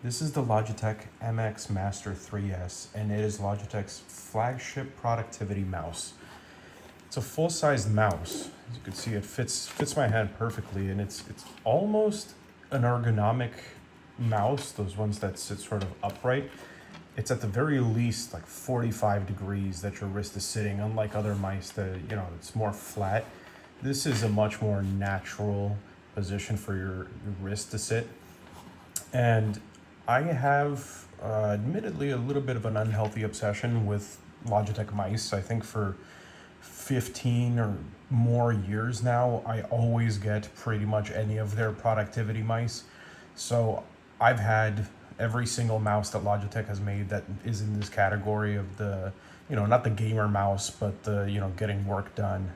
This is the Logitech MX Master 3S, and it is Logitech's flagship productivity mouse. It's a full-sized mouse. As you can see, it fits my hand perfectly, and it's almost an ergonomic mouse, those ones that sit sort of upright. It's at the very least like 45 degrees that your wrist is sitting, unlike other mice that, it's more flat. This is a much more natural position for your wrist to sit. And I have, admittedly, a little bit of an unhealthy obsession with Logitech mice. I think for 15 or more years now, I always get pretty much any of their productivity mice. So I've had every single mouse that Logitech has made that is in this category of the, not the gamer mouse, but the, getting work done.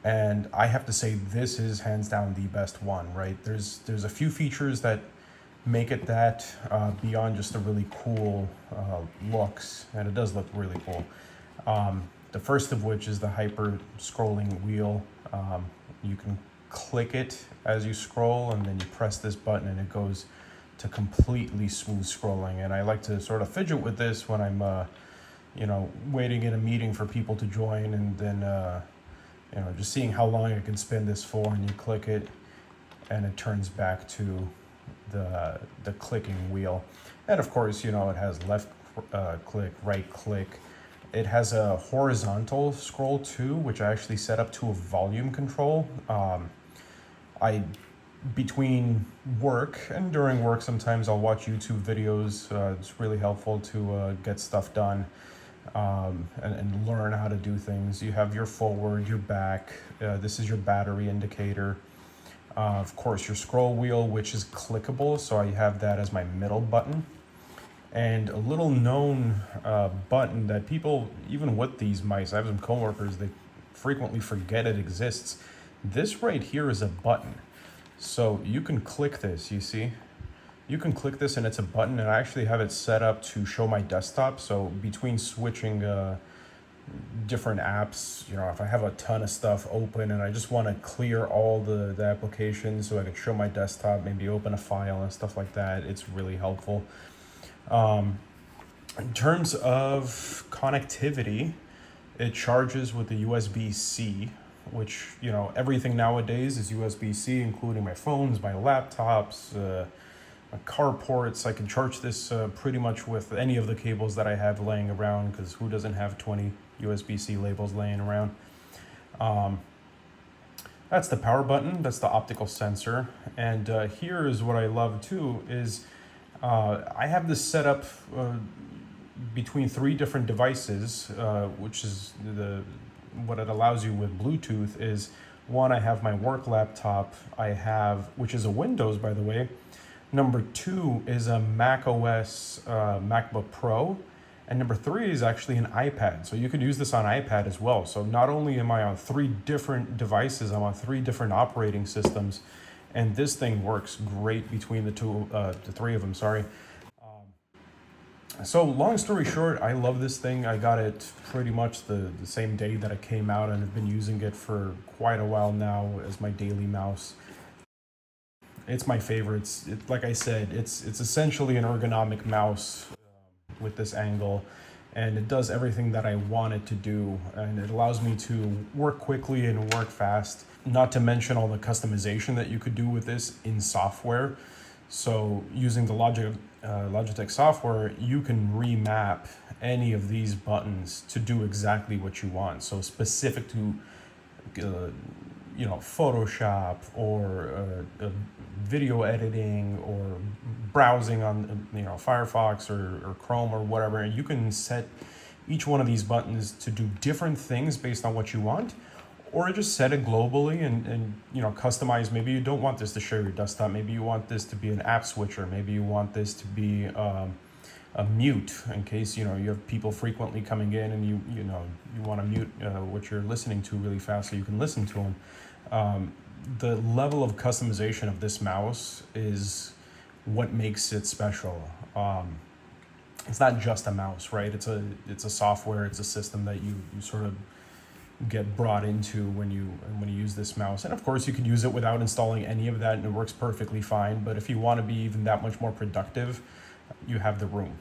And I have to say, this is hands down the best one, right? There's a few features that make it that beyond just the really cool looks, and it does look really cool. The first of which is the hyper scrolling wheel. You can click it as you scroll, and then you press this button and it goes to completely smooth scrolling. And I like to sort of fidget with this when I'm waiting in a meeting for people to join, and then just seeing how long I can spin this for. And you click it and it turns back to the clicking wheel. And of course, it has left click, right click. It has a horizontal scroll too, which I actually set up to a volume control. Between work and during work, sometimes I'll watch YouTube videos. It's really helpful to get stuff done and learn how to do things. You have your forward, your back. This is your battery indicator. Of course, your scroll wheel, which is clickable, so I have that as my middle button. And a little known button that people, even with these mice, I have some coworkers, they frequently forget it exists. This right here is a button. So you can click this, you see? You can click this and it's a button, and I actually have it set up to show my desktop. So between switching different apps, if I have a ton of stuff open and I just want to clear all the applications so I can show my desktop, maybe open a file and stuff like that, it's really helpful. In terms of connectivity, it charges with the USB-C, which, everything nowadays is USB-C, including my phones, my laptops, my car ports. I can charge this pretty much with any of the cables that I have laying around, because who doesn't have 20 USB-C labels laying around? That's the power button, that's the optical sensor. And here is what I love too, is I have this set up between 3 different devices, which is what it allows you with Bluetooth is, one, I have my work laptop, which is a Windows, by the way. Number 2 is a Mac OS MacBook Pro. And number 3 is actually an iPad. So you could use this on iPad as well. So not only am I on 3 different devices, I'm on 3 different operating systems. And this thing works great between the 3 of them, sorry. So long story short, I love this thing. I got it pretty much the same day that it came out, and I've been using it for quite a while now as my daily mouse. It's my favorite. Like I said, it's essentially an ergonomic mouse with this angle, and it does everything that I want it to do, and it allows me to work quickly and work fast, not to mention all the customization that you could do with this in software. So using the Logitech software, you can remap any of these buttons to do exactly what you want. So specific to Photoshop or video editing or browsing on Firefox or Chrome or whatever, you can set each one of these buttons to do different things based on what you want, or just set it globally and customize. Maybe you don't want this to share your desktop. Maybe you want this to be an app switcher. Maybe you want this to be a mute in case you have people frequently coming in, and you want to mute what you're listening to really fast so you can listen to them. The level of customization of this mouse is what makes it special. It's not just a mouse, right? It's a software. It's a system that you sort of get brought into when you use this mouse. And of course, you could use it without installing any of that, and it works perfectly fine. But if you want to be even that much more productive, you have the room.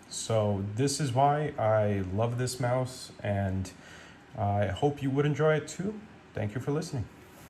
So this is why I love this mouse, and I hope you would enjoy it too. Thank you for listening.